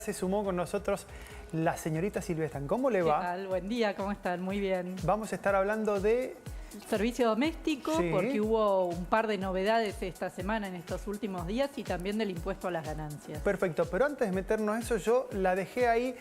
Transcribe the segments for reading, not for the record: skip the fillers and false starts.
Se sumó con nosotros la señorita Silvia Están. ¿Cómo le va? ¿Qué tal? Buen día, ¿cómo están? Muy bien. Vamos a estar hablando de... Servicio doméstico, Sí. porque hubo un par de novedades esta semana, en estos últimos días, y también del impuesto a las ganancias. Perfecto, pero antes de meternos a eso, yo la dejé ahí,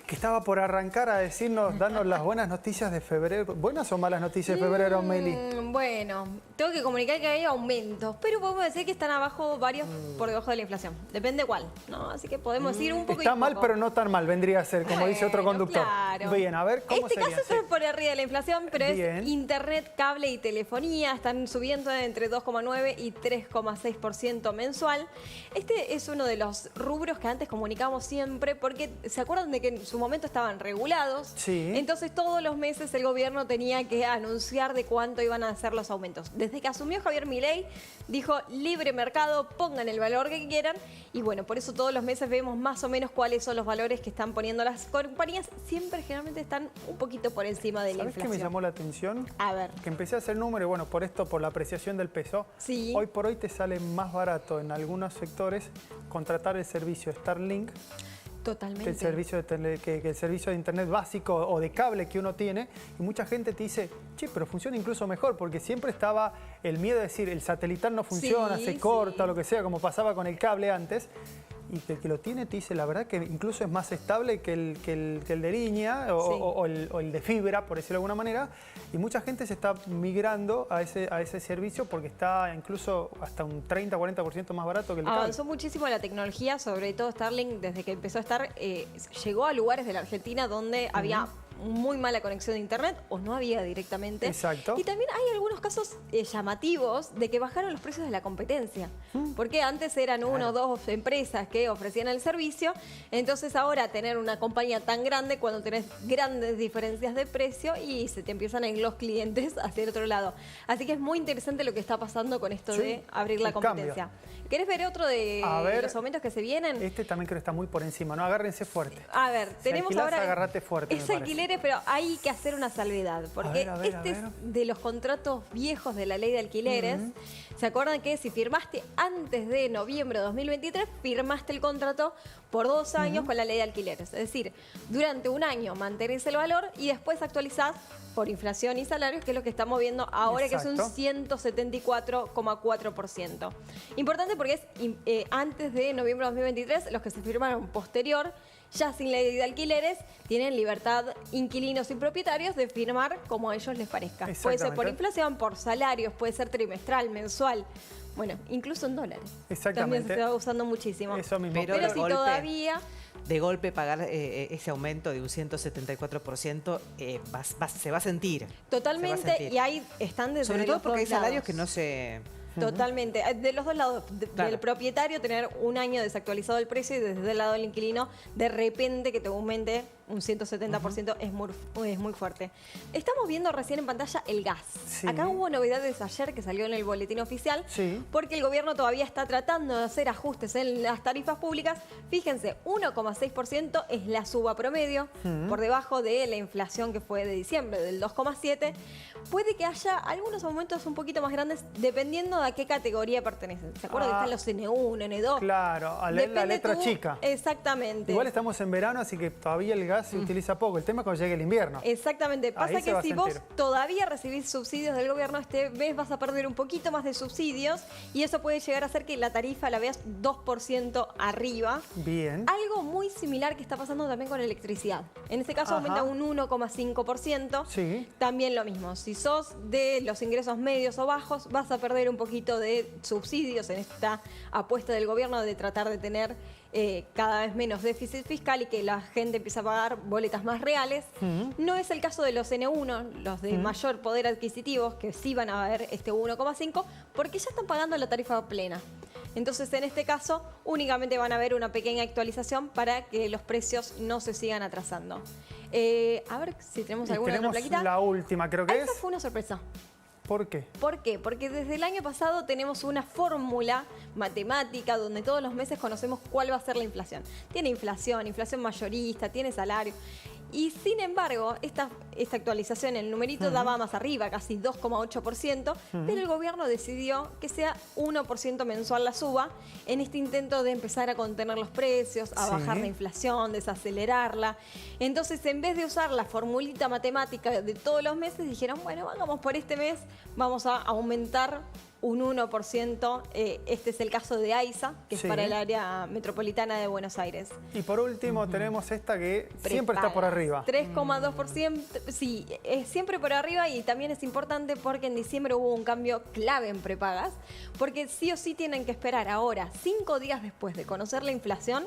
que estaba por arrancar a decirnos, darnos las buenas noticias de febrero. ¿Buenas o malas noticias de febrero, Meli? Bueno, tengo que comunicar que hay aumentos, pero podemos decir que están abajo varios por debajo de la inflación. Depende cuál, ¿no? Así que podemos decir un poco y Está un mal, poco. pero no tan mal, vendría a ser, como dice otro Bueno, conductor. claro. Bien, a ver, ¿cómo Este sería? caso está por arriba de la inflación, pero Bien. es internet, cable y telefonía. Están subiendo entre 2,9 y 3,6% mensual. Este es uno de los rubros que antes comunicamos siempre, porque ¿se acuerdan de que en su momento estaban regulados? Sí. Entonces todos los meses el gobierno tenía que anunciar de cuánto iban a ser los aumentos. Desde que asumió Javier Milei, dijo libre mercado, pongan el valor que quieran. Y bueno, por eso todos los meses vemos más o menos cuáles son los valores que están poniendo las compañías. Siempre generalmente están un poquito por encima de la ¿Sabes qué inflación. me llamó la atención? A ver. Que empecé a hacer números, bueno, por esto, por la apreciación del peso. Sí. Hoy por hoy te sale más barato en algunos sectores contratar el servicio Starlink Totalmente. que el servicio que el servicio de internet básico o de cable que uno tiene. Y mucha gente te dice, che, pero funciona incluso mejor, porque siempre estaba el miedo de decir, el satelital no funciona, Sí, se corta, sí. lo que sea, como pasaba con el cable antes. Y que el que lo tiene te dice, la verdad que incluso es más estable que el de línea Sí. o el de fibra, por decirlo de alguna manera. Y mucha gente se está migrando a ese servicio porque está incluso hasta un 30-40% más barato que el de cable. Avanzó muchísimo la tecnología, sobre todo Starlink, desde que empezó a estar, llegó a lugares de la Argentina donde había muy mala conexión de internet o no había directamente. Exacto. Y también hay algunos casos llamativos de que bajaron los precios de la competencia. Porque antes eran una o dos empresas que ofrecían el servicio. Entonces ahora tener una compañía tan grande cuando tenés grandes diferencias de precio y se te empiezan a ir los clientes hacia el otro lado. Así que es muy interesante lo que está pasando con esto Sí, de abrir la el cambio. competencia. ¿Querés ver otro de A ver. los aumentos que se vienen? Este también creo que está muy por encima, ¿no? Agárrense fuerte. A ver, Si tenemos alquilás, ahora... agárrate fuerte, me Es parece. alquileres, pero hay que hacer una salvedad. Porque A ver, este es de los contratos viejos de la ley de alquileres. ¿Se acuerdan que si firmaste antes de noviembre de 2023, firmaste el contrato por 2 años con la ley de alquileres? Es decir, durante un año mantenés el valor y después actualizás por inflación y salarios, que es lo que estamos viendo ahora, Exacto. que es un 174,4%. Importante porque es antes de noviembre de 2023, los que se firmaron posterior, ya sin ley de alquileres, tienen libertad inquilinos y propietarios de firmar como a ellos les parezca. Puede ser por Exactamente. inflación, por salarios, puede ser trimestral, mensual. Bueno, incluso en dólares. Exactamente. También se está usando muchísimo. Eso mismo. Pero Pero de si golpe- todavía... De golpe pagar ese aumento de un 174% se va a sentir. Totalmente, Se va a sentir. y ahí están desde Sobre todo los porque hay dos lados. salarios que no se... Totalmente. De los dos lados, Claro. del propietario tener un año desactualizado el precio y desde el lado del inquilino, de repente que te aumente un 170% es muy fuerte. Estamos viendo recién en pantalla el gas. Sí. Acá hubo novedades ayer que salió en el boletín oficial, Sí. porque el gobierno todavía está tratando de hacer ajustes en las tarifas públicas. Fíjense, 1,6% es la suba promedio, por debajo de la inflación que fue de diciembre, del 2,7%. Puede que haya algunos aumentos un poquito más grandes dependiendo de a qué categoría pertenecen. ¿Se acuerdan que están los N1, N2? Claro, la Depende letra tú- chica. Exactamente. Igual estamos en verano, así que todavía el gas se utiliza poco. El tema es cuando llegue el invierno. Exactamente. Pasa Ahí se va que a si vos sentir. todavía recibís subsidios del gobierno, este mes vas a perder un poquito más de subsidios y eso puede llegar a hacer que la tarifa la veas 2% arriba. Bien. Algo muy similar que está pasando también con electricidad. En este caso Ajá. aumenta un 1,5%. Sí. También lo mismo. Si sos de los ingresos medios o bajos, vas a perder un poquito de subsidios en esta apuesta del gobierno de tratar de tener cada vez menos déficit fiscal y que la gente empiece a pagar boletas más reales. No es el caso de los N1, los de mayor poder adquisitivo, que sí van a ver este 1,5, porque ya están pagando la tarifa plena. Entonces, en este caso, únicamente van a ver una pequeña actualización para que los precios no se sigan atrasando. A ver si tenemos Y alguna otra tenemos plaquita. la última, creo que Esta es. fue una sorpresa. ¿Por qué? ¿Por qué? Porque desde el año pasado tenemos una fórmula matemática donde todos los meses conocemos cuál va a ser la inflación. Tiene inflación, inflación mayorista, tiene salario. Y sin embargo, esta actualización, el numerito daba más arriba, casi 2,8%, pero el gobierno decidió que sea 1% mensual la suba en este intento de empezar a contener los precios, a bajar la inflación, desacelerarla. Entonces, en vez de usar la formulita matemática de todos los meses, dijeron, bueno, vamos por este mes, vamos a aumentar un 1%. Este es el caso de AISA, que es para el área metropolitana de Buenos Aires. Y por último tenemos esta que siempre está por arriba. 3,2%, sí, es siempre por arriba, y también es importante porque en diciembre hubo un cambio clave en prepagas, porque sí o sí tienen que esperar ahora, 5 días después de conocer la inflación,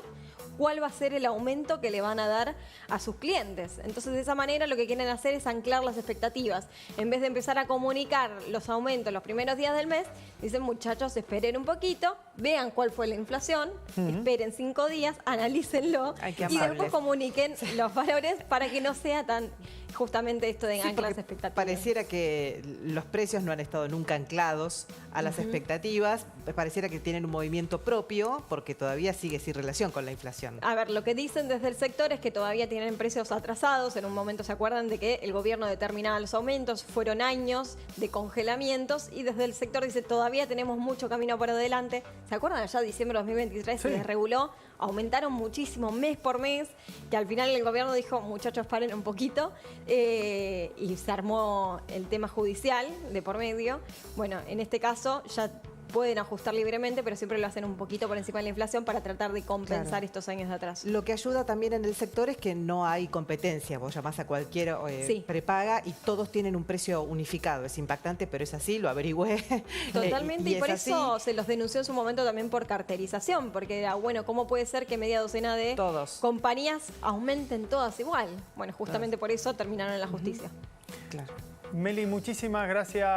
cuál va a ser el aumento que le van a dar a sus clientes. Entonces, de esa manera lo que quieren hacer es anclar las expectativas. En vez de empezar a comunicar los aumentos los primeros días del mes, dicen, muchachos, esperen un poquito, vean cuál fue la inflación, esperen 5 días, analícenlo y después comuniquen los valores para que no sea tan justamente esto de anclar las expectativas. Pareciera que los precios no han estado nunca anclados a las expectativas, pareciera que tienen un movimiento propio porque todavía sigue sin relación con la inflación. A ver, lo que dicen desde el sector es que todavía tienen precios atrasados. En un momento se acuerdan de que el gobierno determinaba los aumentos, fueron años de congelamientos, y desde el sector dice, todavía tenemos mucho camino por adelante. ¿Se acuerdan? Allá diciembre de 2023 se desreguló, aumentaron muchísimo mes por mes, que al final el gobierno dijo, muchachos, paren un poquito, y se armó el tema judicial de por medio. Bueno, en este caso ya pueden ajustar libremente, pero siempre lo hacen un poquito por encima de la inflación para tratar de compensar estos años de atraso. Lo que ayuda también en el sector es que no hay competencia. Vos llamás a cualquier prepaga y todos tienen un precio unificado. Es impactante, pero es así, lo averigüé. Totalmente, y por eso se los denunció en su momento también por carterización, porque era, bueno, ¿cómo puede ser que media docena de compañías aumenten todas igual? Bueno, justamente por eso terminaron en la justicia. Claro. Meli, muchísimas gracias.